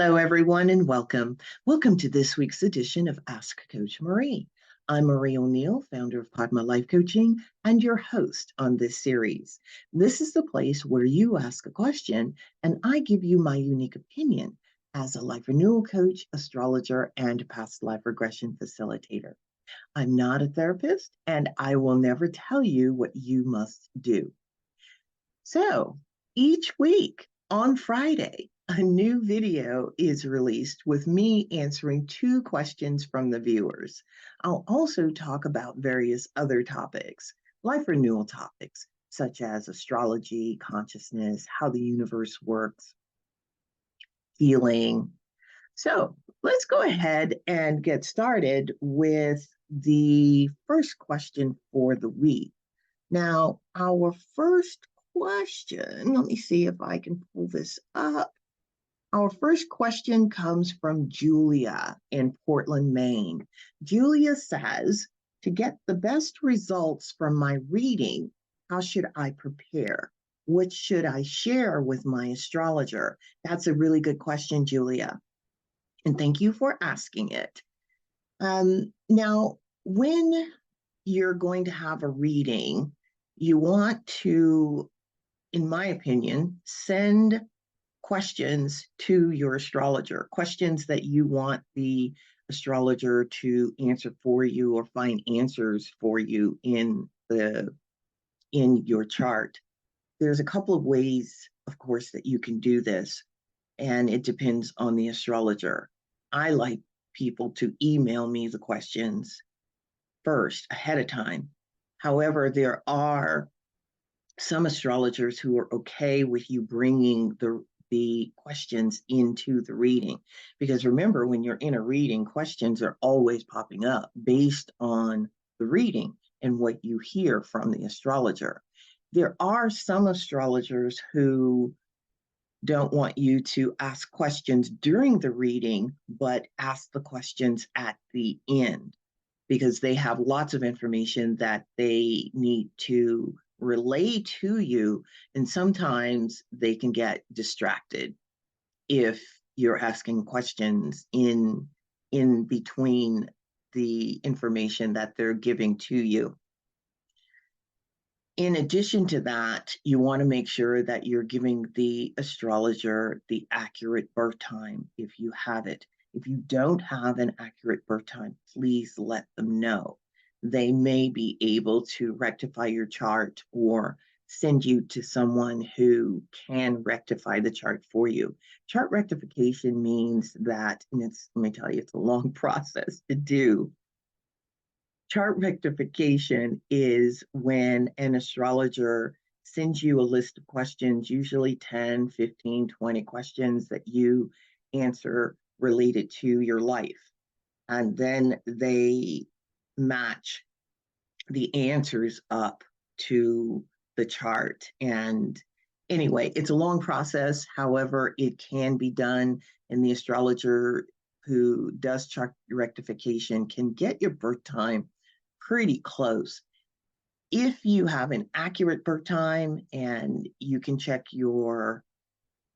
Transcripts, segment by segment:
Hello, everyone, and welcome. Welcome to this week's edition of Ask Coach Marie. I'm Marie O'Neill, founder of Padma Life Coaching, and your host on this series. This is the place where you ask a question, and I give you my unique opinion as a life renewal coach, astrologer, and past life regression facilitator. I'm not a therapist, and I will never tell you what you must do. So each week on Friday, a new video is released with me answering 2 questions from the viewers. I'll also talk about various other topics, life renewal topics, such as astrology, consciousness, how the universe works, healing. So let's go ahead and get started with the first question for the week. Now, our first question, let me see if I can pull this up. Our first question comes from Julia in Portland, Maine. Julia says, to get the best results from my reading, how should I prepare? What should I share with my astrologer? That's a really good question, Julia. And thank you for asking it. Now, when you're going to have a reading, you want to, in my opinion, send questions to your astrologer, questions that you want the astrologer to answer for you or find answers for you in your chart. There's a couple of ways, of course, that you can do this, and it depends on the astrologer. I like people to email me the questions first, ahead of time. However, there are some astrologers who are okay with you bringing the questions into the reading. Because remember, when you're in a reading, questions are always popping up based on the reading and what you hear from the astrologer. There are some astrologers who don't want you to ask questions during the reading, but ask the questions at the end, because they have lots of information that they need to relay to you, and sometimes they can get distracted if you're asking questions in between the information that they're giving to you. In addition to that, you want to make sure that you're giving the astrologer the accurate birth time if you have it. If you don't have an accurate birth time, please let them know. They may be able to rectify your chart or send you to someone who can rectify the chart for you. Chart rectification means that, and let me tell you, it's a long process to do. Chart rectification is when an astrologer sends you a list of questions, usually 10, 15, 20 questions that you answer related to your life. And then they match the answers up to the chart. And anyway, it's a long process. However, it can be done, and the astrologer who does chart rectification can get your birth time pretty close. If you have an accurate birth time and you can check your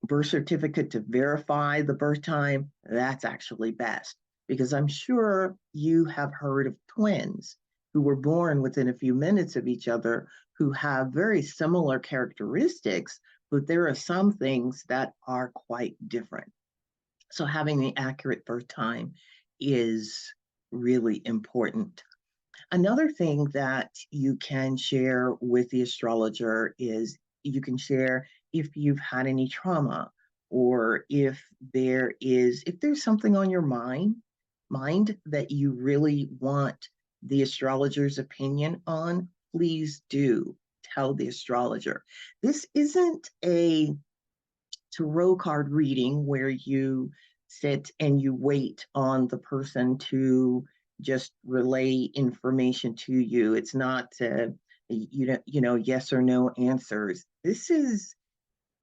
birth certificate to verify the birth time, that's actually best, because I'm sure you have heard of twins who were born within a few minutes of each other who have very similar characteristics, but there are some things that are quite different. So having the accurate birth time is really important. Another thing that you can share with the astrologer is you can share if you've had any trauma, or if there's something on your mind that you really want the astrologer's opinion on, please do tell the astrologer. This isn't a tarot card reading where you sit and you wait on the person to just relay information to you. It's not yes or no answers. This is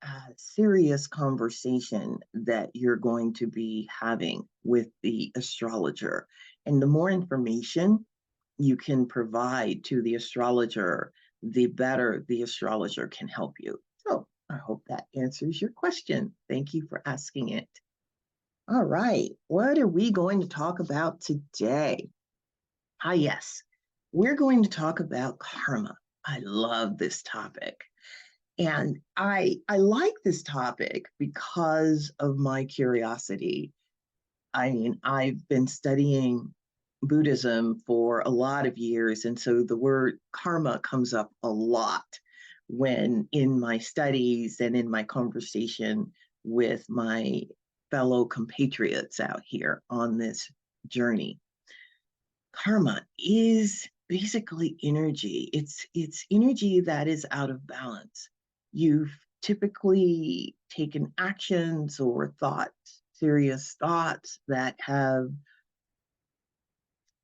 a serious conversation that you're going to be having with the astrologer. And the more information you can provide to the astrologer, the better the astrologer can help you. So I hope that answers your question. Thank you for asking it. All right. What are we going to talk about today? Yes. We're going to talk about karma. I love this topic. And I like this topic because of my curiosity. I mean, I've been studying Buddhism for a lot of years, and so the word karma comes up a lot when in my studies and in my conversation with my fellow compatriots out here on this journey. Karma is basically energy. It's energy that is out of balance. You've typically taken actions or thoughts, serious thoughts that have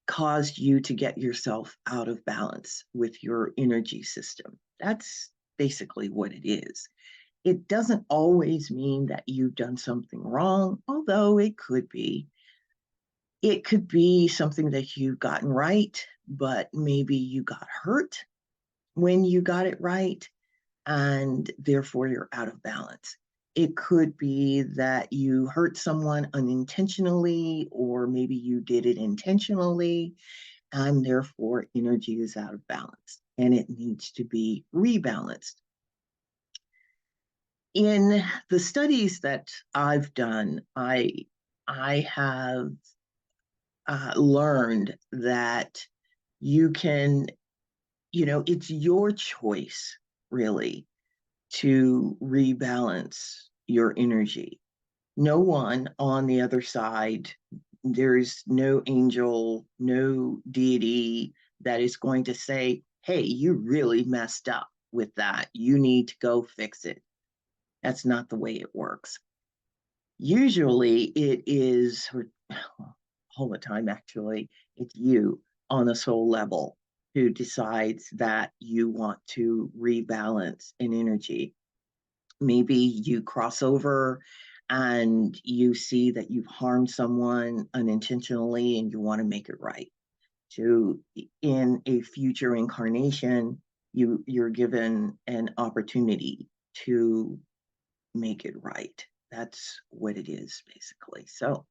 caused you to get yourself out of balance with your energy system. That's basically what it is. It doesn't always mean that you've done something wrong, although it could be. It could be something that you've gotten right, but maybe you got hurt when you got it right, and therefore you're out of balance. It could be that you hurt someone unintentionally, or maybe you did it intentionally, and therefore energy is out of balance and it needs to be rebalanced. In the studies that I've done, I have learned that you can, it's your choice really to rebalance your energy. No one on the other side, there's no angel, no deity that is going to say, hey, you really messed up with that. You need to go fix it. That's not the way it works. Usually it is, or all the time actually, it's you on a soul level who decides that you want to rebalance an energy. Maybe you cross over and you see that you've harmed someone unintentionally and you want to make it right. So in a future incarnation, you're given an opportunity to make it right. That's what it is, basically. So,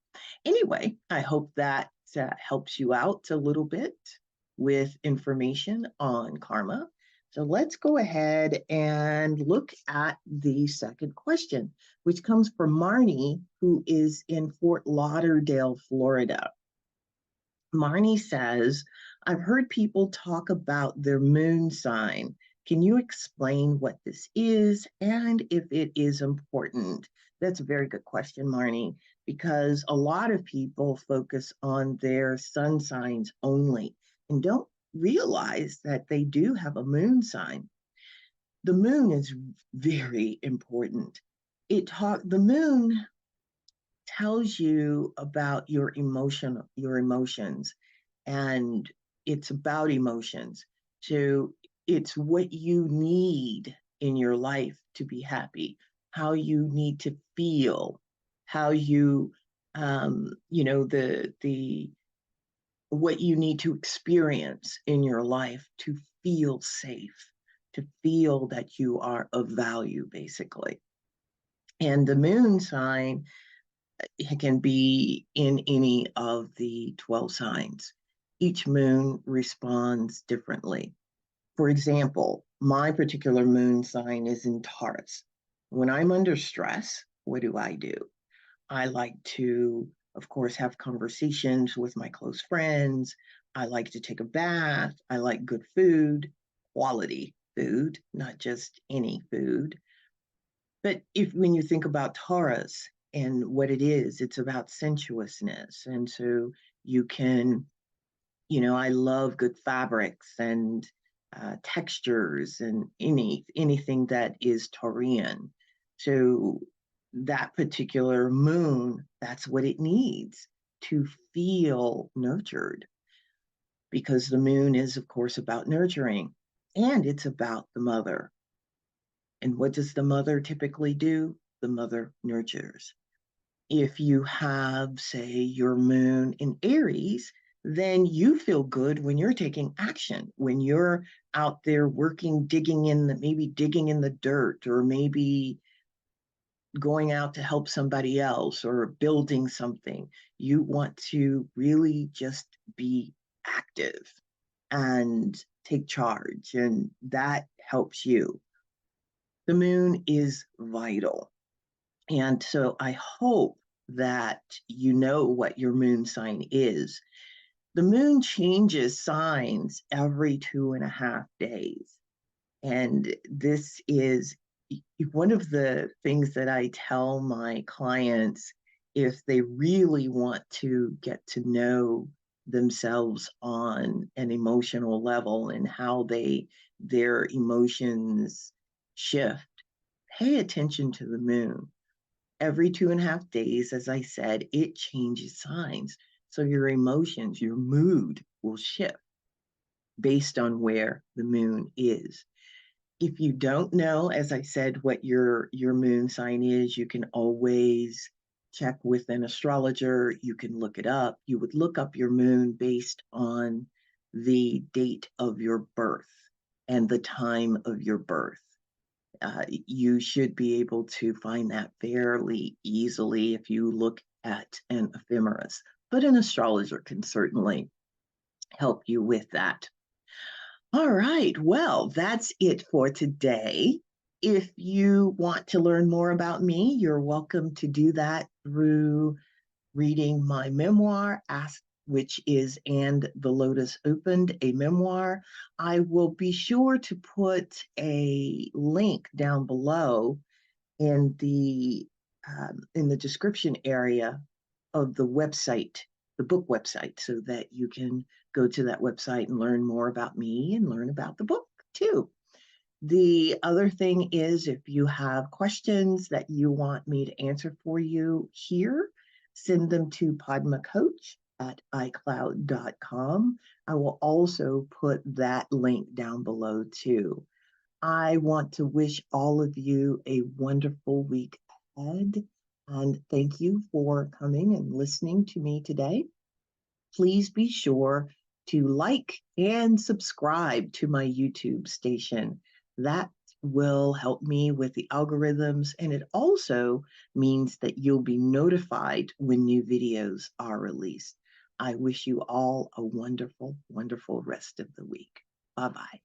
anyway, I hope that helps you out a little bit with information on karma. So, let's go ahead and look at the second question, which comes from Marnie, who is in Fort Lauderdale, Florida. Marnie says, I've heard people talk about their moon sign. Can you explain what this is and if it is important? That's a very good question, Marnie, because a lot of people focus on their sun signs only and don't realize that they do have a moon sign. The moon is very important. The moon tells you about your emotions, and it's about emotions. So it's what you need in your life to be happy, how you need to feel, how you the what you need to experience in your life to feel safe, to feel that you are of value, basically. And the moon sign, it can be in any of the 12 signs. Each moon responds differently. For example, my particular moon sign is in Taurus. When I'm under stress, what do? I like to, of course, have conversations with my close friends. I like to take a bath. I like good food, quality food, not just any food. But if when you think about Taurus and what it is, it's about sensuousness. And so you can, I love good fabrics and textures and anything that is Taurian. So that particular moon, that's what it needs to feel nurtured, because the moon is, of course, about nurturing and it's about the mother. And what does the mother typically do? The mother nurtures. If you have, say, your moon in Aries, then you feel good when you're taking action, when you're out there working, maybe digging in the dirt, or maybe going out to help somebody else or building something. You want to really just be active and take charge, and that helps you. The moon is vital. And so I hope that you know what your moon sign is. The moon changes signs every 2.5 days. And this is one of the things that I tell my clients if they really want to get to know themselves on an emotional level and how their emotions shift. Pay attention to the moon. Every 2.5 days, as I said, it changes signs. So your emotions, your mood will shift based on where the moon is. If you don't know, as I said, what your moon sign is, you can always check with an astrologer. You can look it up. You would look up your moon based on the date of your birth and the time of your birth. You should be able to find that fairly easily if you look at an ephemeris, but an astrologer can certainly help you with that. All right, well, that's it for today. If you want to learn more about me, you're welcome to do that through reading my memoir, which is And the Lotus Opened, a memoir. I will be sure to put a link down below in the description area of the website, the book website, so that you can go to that website and learn more about me and learn about the book too. The other thing is, if you have questions that you want me to answer for you here, send them to padmacoach at icloud.com. I will also put that link down below too. I want to wish all of you a wonderful week ahead, and thank you for coming and listening to me today. Please be sure to like and subscribe to my YouTube station. That will help me with the algorithms, and it also means that you'll be notified when new videos are released. I wish you all a wonderful, wonderful rest of the week. Bye-bye.